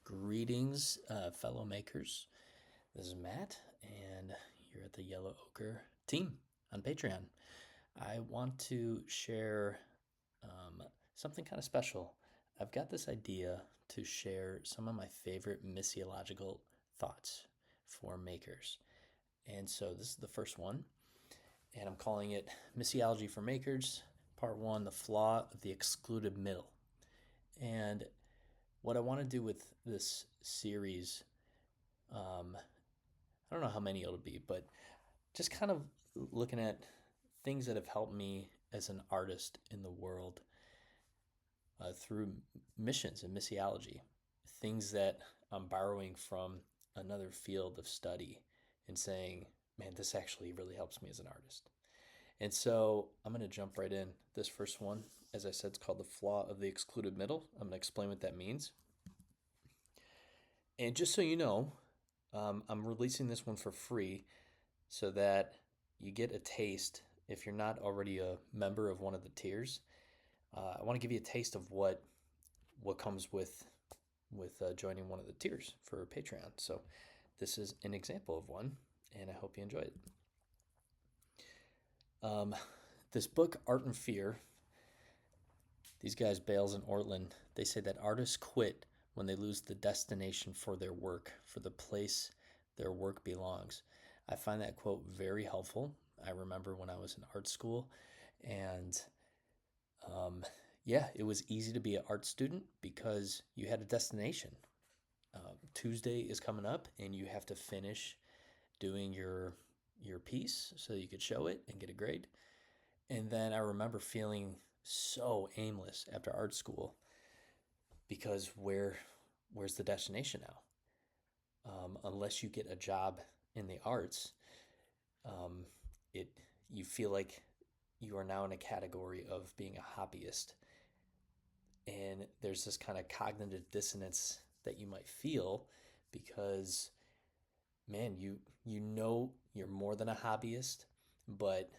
Greetings, fellow makers. This is Matt, and you're at the Yellow Ochre team on Patreon. I want to share something kind of special. I've got this idea to share some of my favorite missiological thoughts for makers. And so this is the first one, and I'm calling it Missiology for Makers, Part 1, The Flaw of the Excluded Middle. And what I want to do with this series, I don't know how many it'll be, but just kind of looking at things that have helped me as an artist in the world through missions and missiology, things that I'm borrowing from another field of study and saying, man, this actually really helps me as an artist. And so I'm going to jump right in. This first one, as I said, it's called The Flaw of the Excluded Middle. I'm going to explain what that means. And just so you know, I'm releasing this one for free so that you get a taste. If you're not already a member of one of the tiers, I want to give you a taste of what comes with joining one of the tiers for Patreon. So this is an example of one, and I hope you enjoy it. This book, Art and Fear, these guys, Bales and Ortlund, they say that artists quit when they lose the destination for their work, for the place their work belongs. I find that quote very helpful. I remember when I was in art school, and it was easy to be an art student because you had a destination. Tuesday is coming up, and you have to finish doing your piece so you could show it and get a grade. And then I remember feeling so aimless after art school because where's the destination now? Unless you get a job in the arts, you feel like you are now in a category of being a hobbyist, and there's this kind of cognitive dissonance that you might feel because, man, you know you're more than a hobbyist, but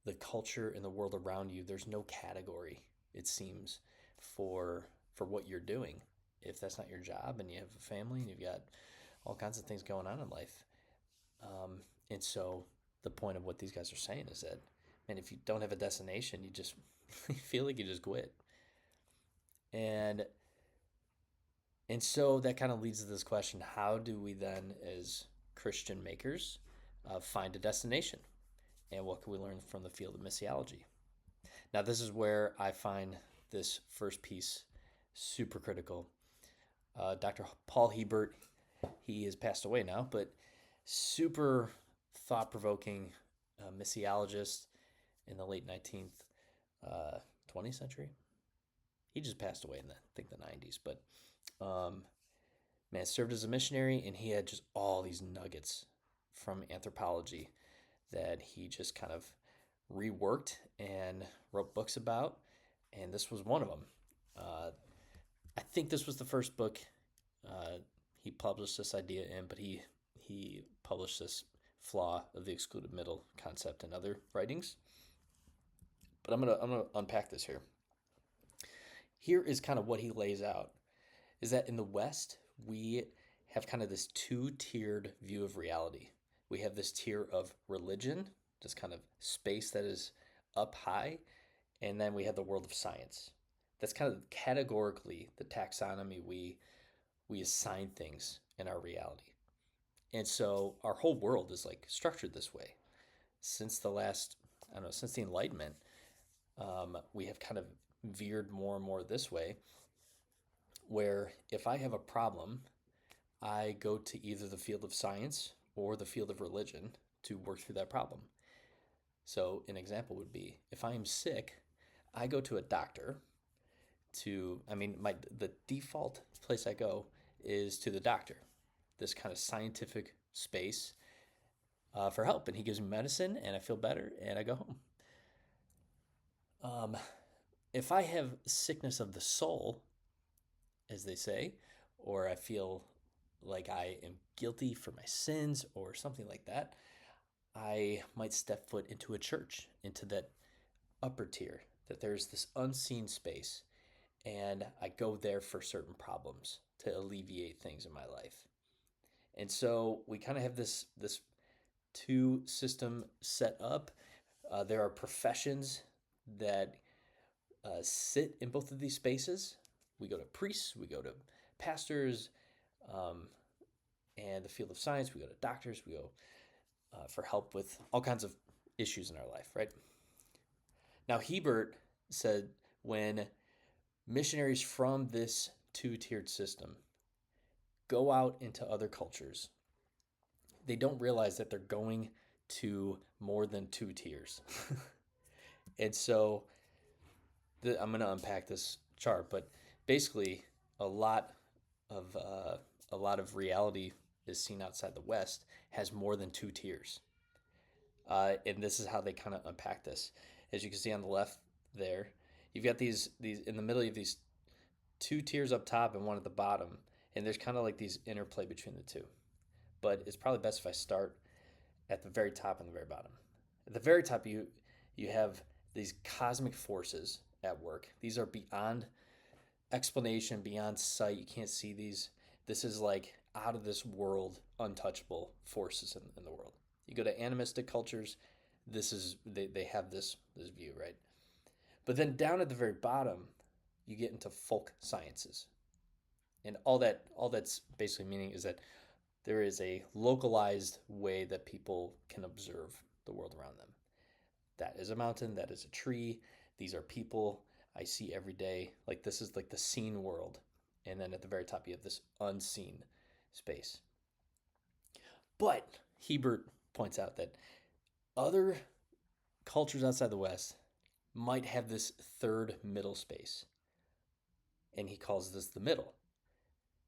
the culture in the world around you, there's no category, it seems, for what you're doing. If that's not your job and you have a family and you've got all kinds of things going on in life. And so the point of what these guys are saying is that, man, if you don't have a destination, you just feel like you just quit. And so that kind of leads to this question: how do we then, as Christian makers, find a destination? And what can we learn from the field of missiology? Now, this is where I find this first piece super critical. Dr. Paul Hebert, he has passed away now, but super thought-provoking missiologist in the late 19th, 20th century. He just passed away in I think the 90s, but man, served as a missionary, and he had just all these nuggets from anthropology that he just kind of reworked and wrote books about, and this was one of them. I think this was the first book he published this idea in, but he published this flaw of the excluded middle concept in other writings. But I'm gonna unpack this here. Here is kind of what he lays out: is that in the West we have kind of this two-tiered view of reality. We have this tier of religion, just kind of space that is up high, and then we have the world of science. That's kind of categorically the taxonomy we assign things in our reality. And so our whole world is like structured this way. Since the Enlightenment, we have kind of veered more and more this way, where if I have a problem, I go to either the field of science or the field of religion to work through that problem. So an example would be, if I am sick, I go to a doctor the default place I go is to the doctor, this kind of scientific space for help. And he gives me medicine and I feel better and I go home. If I have sickness of the soul, as they say, or I feel like I am guilty for my sins or something like that, I might step foot into a church, into that upper tier, that there's this unseen space. and I go there for certain problems to alleviate things in my life. And so we kind of have this two system set up. There are professions that sit in both of these spaces. We go to priests, we go to pastors, um, and the field of science. We go to doctors. We go for help with all kinds of issues in our life, right? Now, Hebert said when missionaries from this two-tiered system go out into other cultures, they don't realize that they're going to more than two tiers. And so I'm going to unpack this chart, but basically a lot of reality is seen outside the West has more than two tiers. And this is how they kind of unpack this. As you can see on the left there, you've got these in the middle of these two tiers up top and one at the bottom, and there's kind of like these interplay between the two. But it's probably best if I start at the very top and the very bottom. At the very top, you have these cosmic forces at work. These are beyond explanation, beyond sight. You can't see these. This is like out of this world, untouchable forces in the world. You go to animistic cultures, this is they have this view, right? But then down at the very bottom, you get into folk sciences. And all that's basically meaning is that there is a localized way that people can observe the world around them. That is a mountain, that is a tree, these are people I see every day. Like this is like the seen world. And then at the very top, you have this unseen space. But Hebert points out that other cultures outside the West might have this third middle space. And he calls this the middle.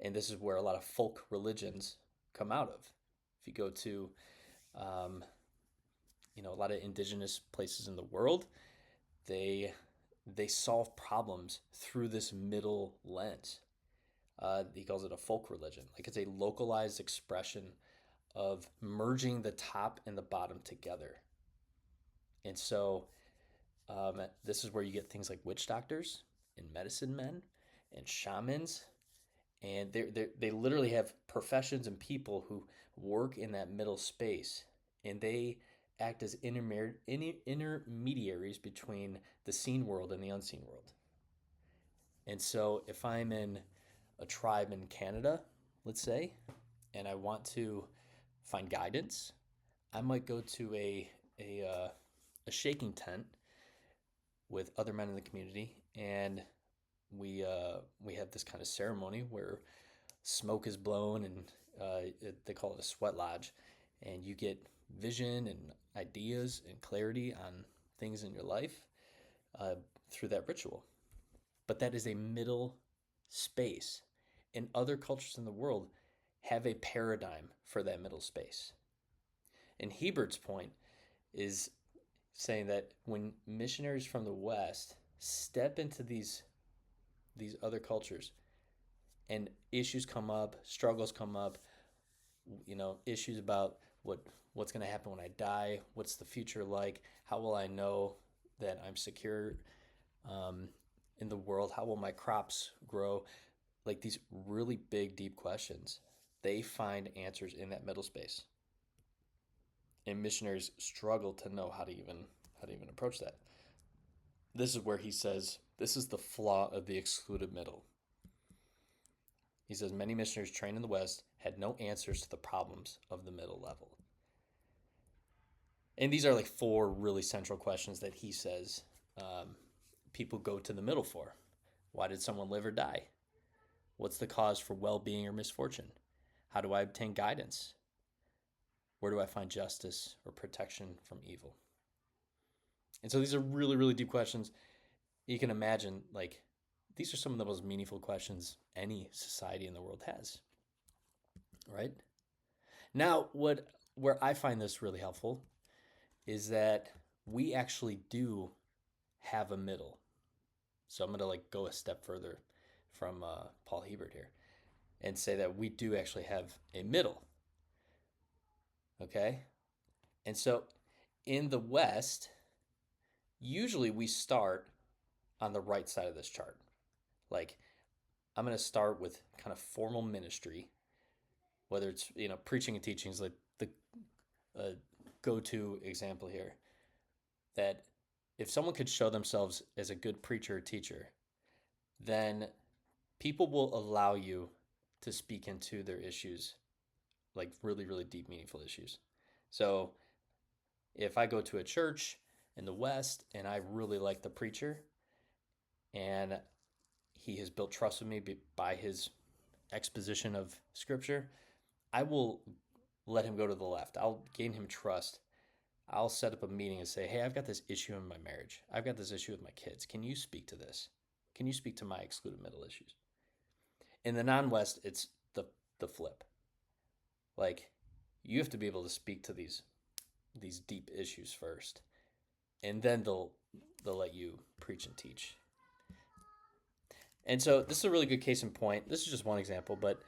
And this is where a lot of folk religions come out of. If you go to, a lot of indigenous places in the world, they solve problems through this middle lens. He calls it a folk religion. Like it's a localized expression of merging the top and the bottom together. And so this is where you get things like witch doctors and medicine men and shamans. And they literally have professions and people who work in that middle space. And they act as intermediaries between the seen world and the unseen world. And so if I'm in a tribe in Canada, let's say, and I want to find guidance, I might go to a shaking tent with other men in the community, and we have this kind of ceremony where smoke is blown, and they call it a sweat lodge, and you get vision and ideas and clarity on things in your life through that ritual. But that is a middle space, and other cultures in the world have a paradigm for that middle space. And Hebert's point is saying that when missionaries from the West step into these other cultures and issues come up, struggles come up, issues about what's going to happen when I die, what's the future like, how will I know that I'm secure in the world, how will my crops grow, like these really big, deep questions, they find answers in that middle space. And missionaries struggle to know how to even approach that. This is where he says, this is the flaw of the excluded middle. He says, many missionaries trained in the West had no answers to the problems of the middle level. And these are like four really central questions that he says people go to the middle for. Why did someone live or die? What's the cause for well-being or misfortune? How do I obtain guidance? Where do I find justice or protection from evil? And so these are really, really deep questions. You can imagine, like, these are some of the most meaningful questions any society in the world has, right? Now, where I find this really helpful is that we actually do have a middle. So I'm going to like go a step further from Paul Hebert here and say that we do actually have a middle. Okay? And so in the West, usually we start on the right side of this chart. Like, I'm going to start with kind of formal ministry, whether it's, preaching and teaching is like the go-to example here. That if someone could show themselves as a good preacher or teacher, then people will allow you to speak into their issues, like really, really deep, meaningful issues. So if I go to a church in the West and I really like the preacher and he has built trust with me by his exposition of scripture, I will let him go to the left. I'll gain him trust. I'll set up a meeting and say, hey, I've got this issue in my marriage. I've got this issue with my kids. Can you speak to this? Can you speak to my excluded middle issues? In the non-West, it's the flip. Like, you have to be able to speak to these deep issues first, and then they'll let you preach and teach. And so this is a really good case in point. This is just one example, but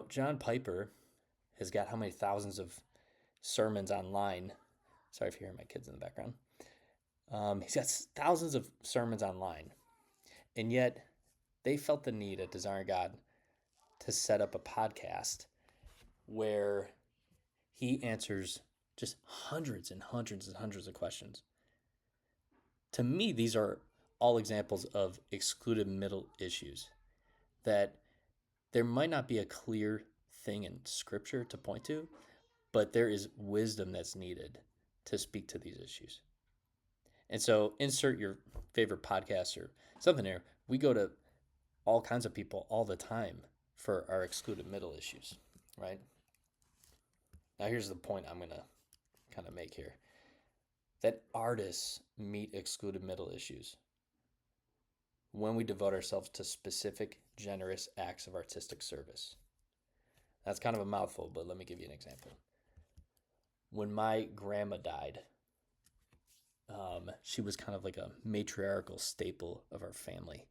John Piper has got how many thousands of sermons online. Sorry if you hear my kids in the background. He's got thousands of sermons online, and yet they felt the need at Desiring God to set up a podcast where he answers just hundreds and hundreds and hundreds of questions. To me, these are all examples of excluded middle issues, that there might not be a clear thing in scripture to point to, but there is wisdom that's needed to speak to these issues. And so insert your favorite podcast or something here. We go to all kinds of people all the time for our excluded middle issues, right? Now here's the point I'm going to kind of make here. That artists meet excluded middle issues when we devote ourselves to specific, generous acts of artistic service. That's kind of a mouthful, but let me give you an example. When my grandma died, she was kind of like a matriarchal staple of our family.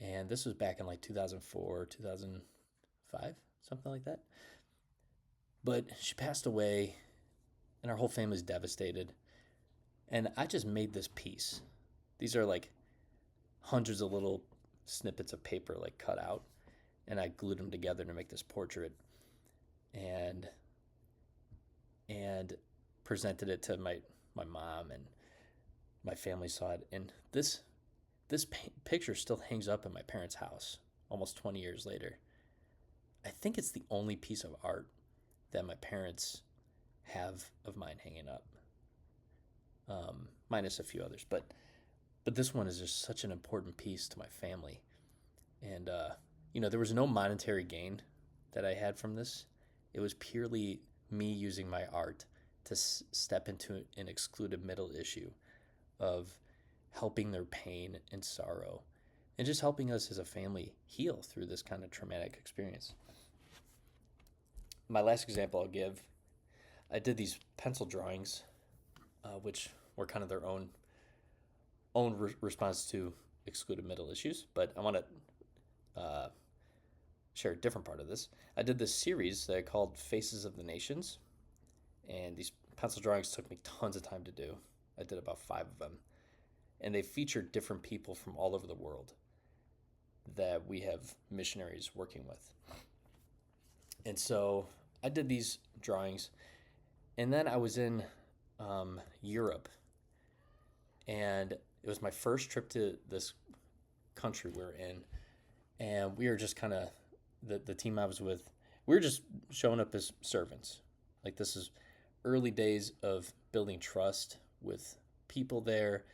And this was back in like 2004, 2005, something like that. But she passed away, and our whole family's devastated. And I just made this piece. These are like hundreds of little snippets of paper like cut out, and I glued them together to make this portrait, and presented it to my mom, and my family saw it. And this picture still hangs up in my parents' house almost 20 years later. I think it's the only piece of art that my parents have of mine hanging up, minus a few others. But this one is just such an important piece to my family. And, there was no monetary gain that I had from this. It was purely me using my art to step into an excluded middle issue of helping their pain and sorrow, and just helping us as a family heal through this kind of traumatic experience. My last example I'll give, I did these pencil drawings, which were kind of their own response to excluded middle issues, but I want to share a different part of this. I did this series that I called Faces of the Nations, and these pencil drawings took me tons of time to do. I did about 5 of them, and they featured different people from all over the world that we have missionaries working with. And so I did these drawings, and then I was in Europe, and it was my first trip to this country we're in, and we were just kind of, the team I was with, we were just showing up as servants. Like, this is early days of building trust with people there.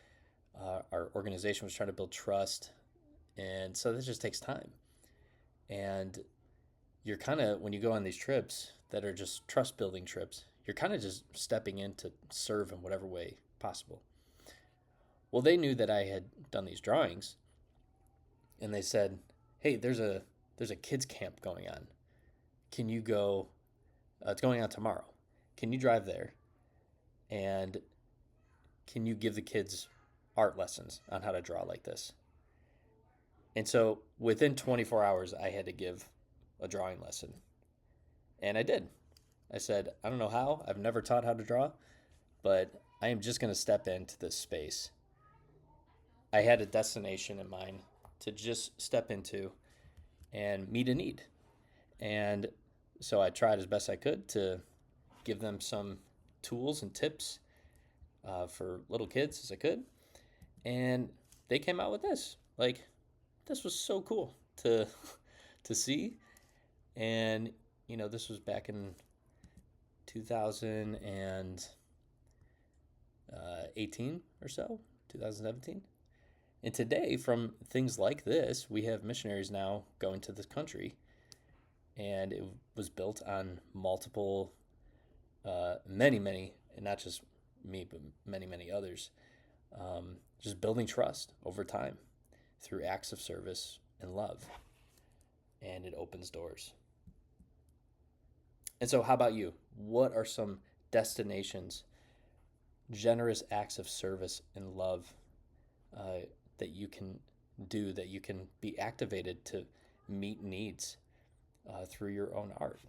Our organization was trying to build trust, and so this just takes time. And you're kind of, when you go on these trips that are just trust building trips, you're kind of just stepping in to serve in whatever way possible. Well, they knew that I had done these drawings, and they said, hey, there's a kids camp going on. Can you go? It's going on tomorrow. Can you drive there, and can you give the kids art lessons on how to draw like this? And so within 24 hours, I had to give a drawing lesson. And I did. I said, I don't know how. I've never taught how to draw, but I am just going to step into this space. I had a destination in mind. to just step into and meet a need. And so I tried as best I could to give them some tools and tips for little kids as I could. And they came out with this. Like, this was so cool to to see. And this was back in 2018 or so, 2017. And today, from things like this, we have missionaries now going to this country, and it was built on multiple, many, many, and not just me, but many, many others, just building trust over time through acts of service and love, and it opens doors. And so, how about you? What are some destinations, generous acts of service and love uh, that you can that you can be activated to meet needs through your own art?